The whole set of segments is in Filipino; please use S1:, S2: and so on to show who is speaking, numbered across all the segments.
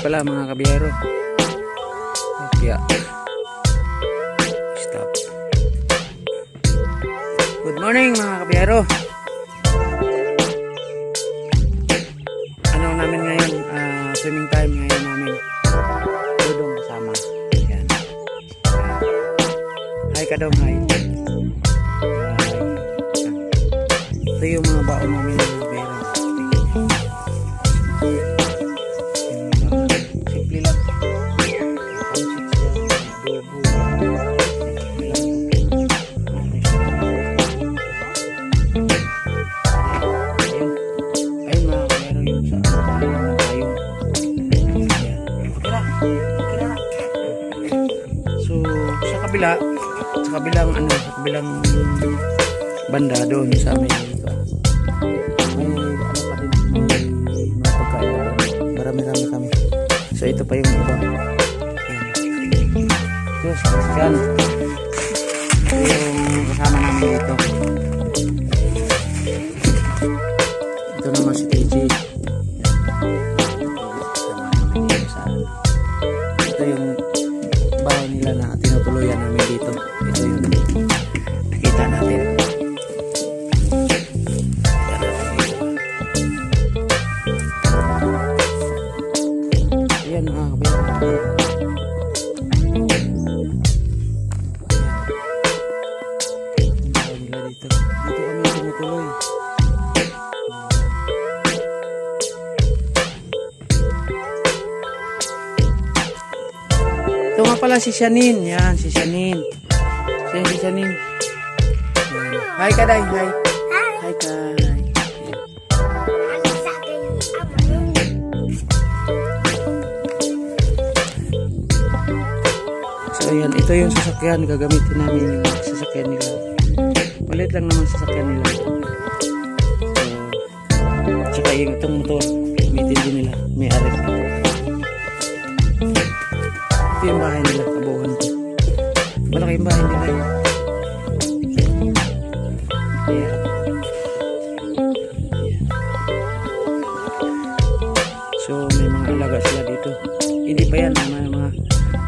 S1: pala mga kabiyero. Kaya stop. Good morning mga kabiyero. Ano namin ngayon? Swimming time ngayon namin. Dudong kasama. Ayan. Hi ka daw, hi. Ito yung mga baon namin mga kabiyero. Simple lang. Sa kabilang banda doon sa amin dito. May ano pa din, may pagkain pa doon. Marami-rami kami. So ito pa yung iba. Yes, yan. Yung kasama namin dito. Ito naman si TJ. Kasama namin dito sa ito yung bahay nila na tinutuluyan namin dito. Ito yung nakita natin. Ayan mga kabiyero. Bahay nila dito. Dito kami tumutuloy. Ito nga pala si Shanin. Yan, si Shanin. Yan si Shanin. Hi ka, Day. Hi. Hi ka. So, yan. Ito yung sasakyan. Gagamitin namin yung sasakyan nila. Malit lang naman sasakyan nila. So, tsaka yung itong motor. Gamitin din nila. May arik. Ito yung bahay nila, kabuhan ko. Malaki yung bahay nila. Ayan. So may mga alaga sila dito. Hindi pa yan,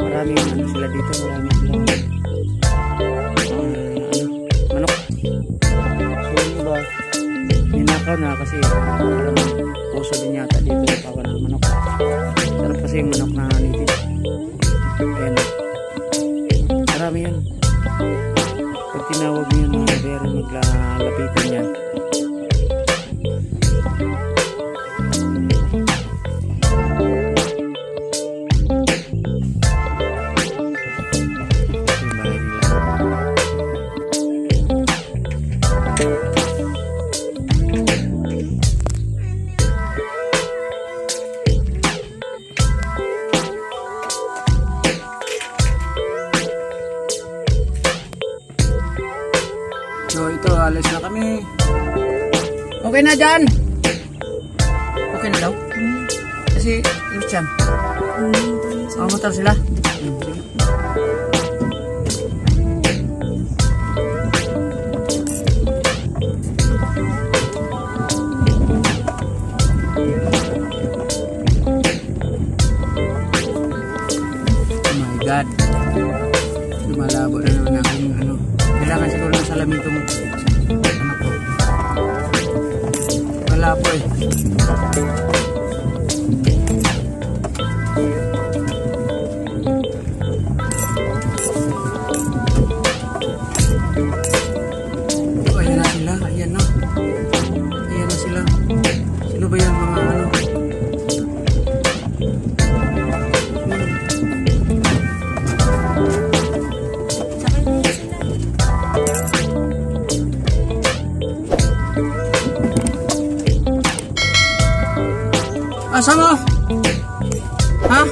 S1: maraming ano sila dito, maraming sila manok. So yung iba ninakaw na kasi parang puso din yata dito yung kawan ng manok. Sarap kasi yung manok na native. Ayan. Marami yan. Pag tinawag mo yan mga kabiyero, maglalapitan yan. So ito, alis na kami. Okay na dyan? Okay na daw? Kasi, alis dyan. Motor sila? Oh my God. Lumalabo na naman aking ano. Kailangan siguro ng salamin itong ano po. Wala po eh. Oh, ayan na sila. Ayan na. Ayan na sila. Sino ba yung mga ano? Asa mo? Ha?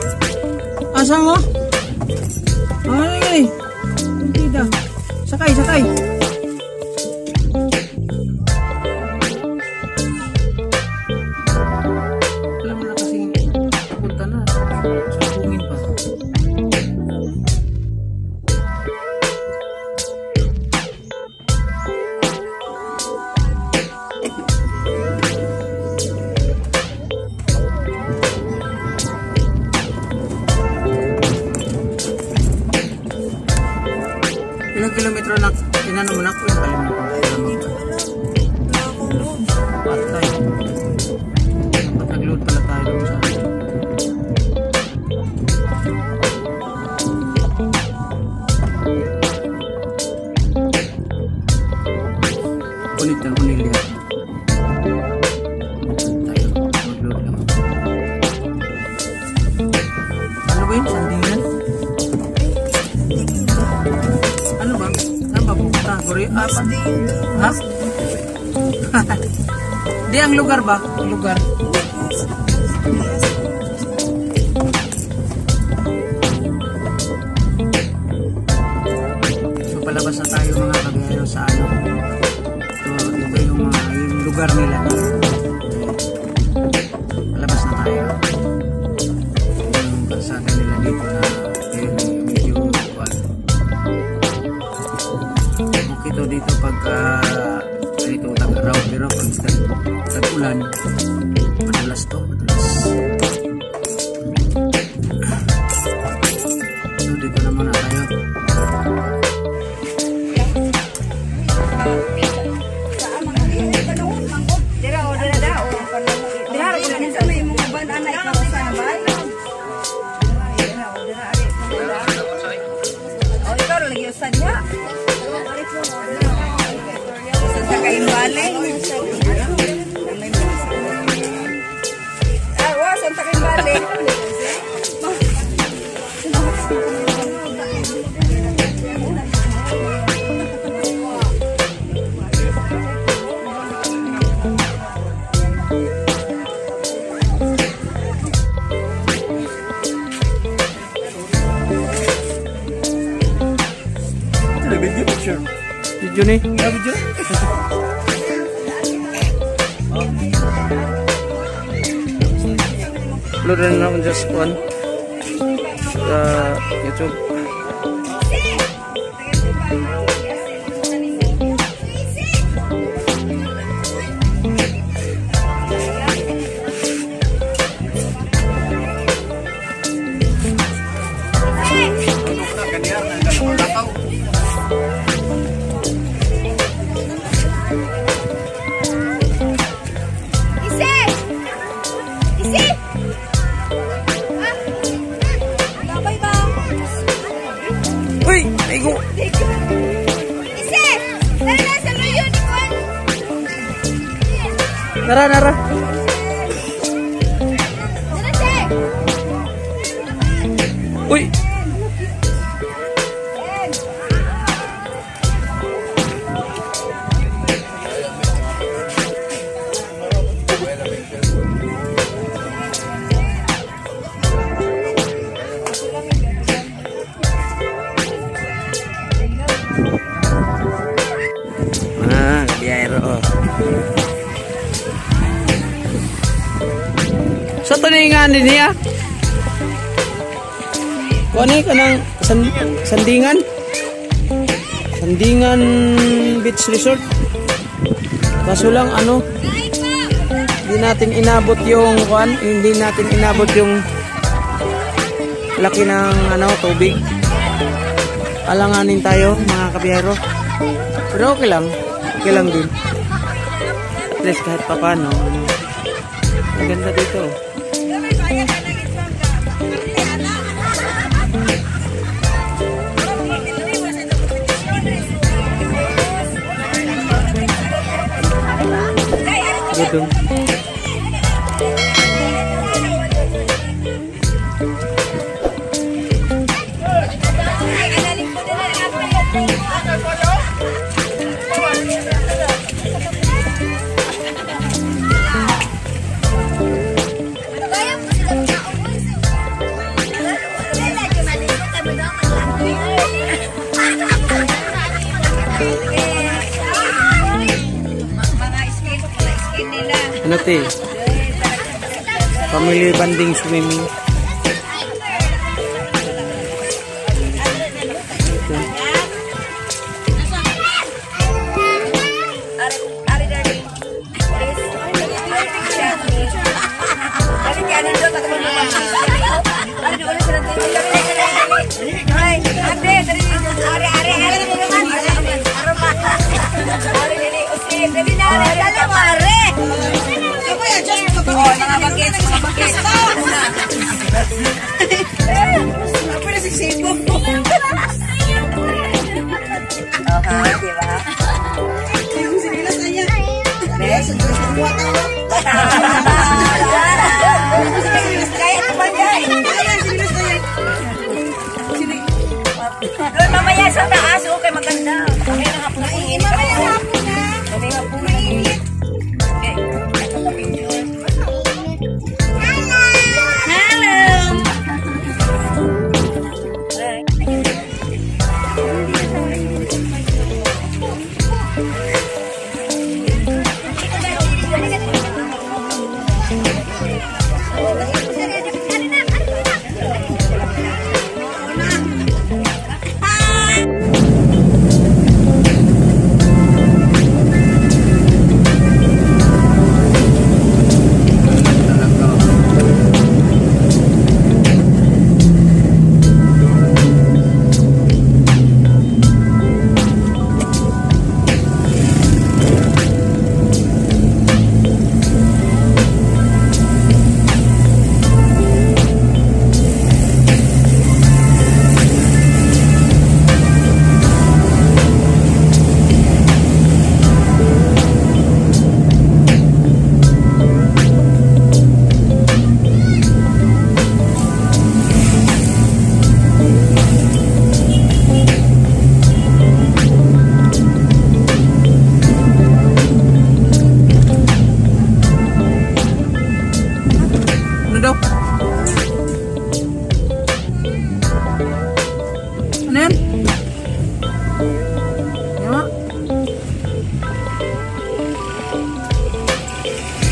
S1: Asa mo? Ano yan eh? Hindi. Sakay, sakay. Alam mo na kasing punta na. Sabungin pa. pero inano mo na ko yung kalimutan. Patay. Dapat nag-load pala tayo doon sa ulit ng unilya. Tayo, mag-load lang. Ano ba yun? Sandingan? Ano ba? Saan ba pupunta? Ha? Di ang lugar ba? Ang lugar. So palabas na tayo mga kabiyero sa ano. So ito yung lugar nila. Palabas na tayo. Yung kalsada nila dito na medyo okay to dito pagka dito tag-araw, pero pag tag-ulan madalas to, madalas. So dito naman na tayo. Video nih? Ya video. Upload rin naman just one sa YouTube. Nara, nara. Uy. Biyahero. Sa tuningan din niya. Kuani kanang Sandingan. Sandingan Beach Resort. Kaso lang ano, hindi natin inabot yung laki ng tubig. Alanganin tayo mga kabiyero. Pero okay lang din. At least kahit pa paano, maganda dito. Gitu. Ano te? Family banding swimming. Ate,
S2: Dali na, dali mare. Oh, mga bagets, mga bagets. Apa na si Sibo? Oh, di ba? Doon mamaya sa taas, okay maganda. Mamaya na hapon na mainit. Mamaya na hapon na. Mamaya na hapon na mainit. Okay, ito na picture. Hello!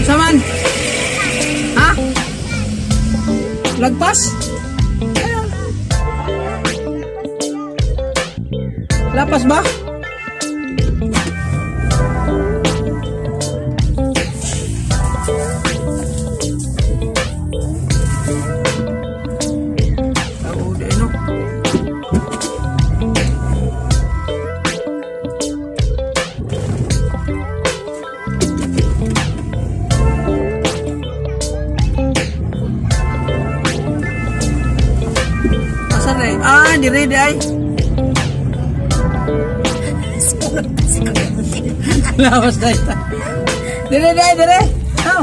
S3: Saman? Ha? Lagpas? Ayan. Lapas ba? Ah, dire di ay. Lawas dai. Dire. Oh.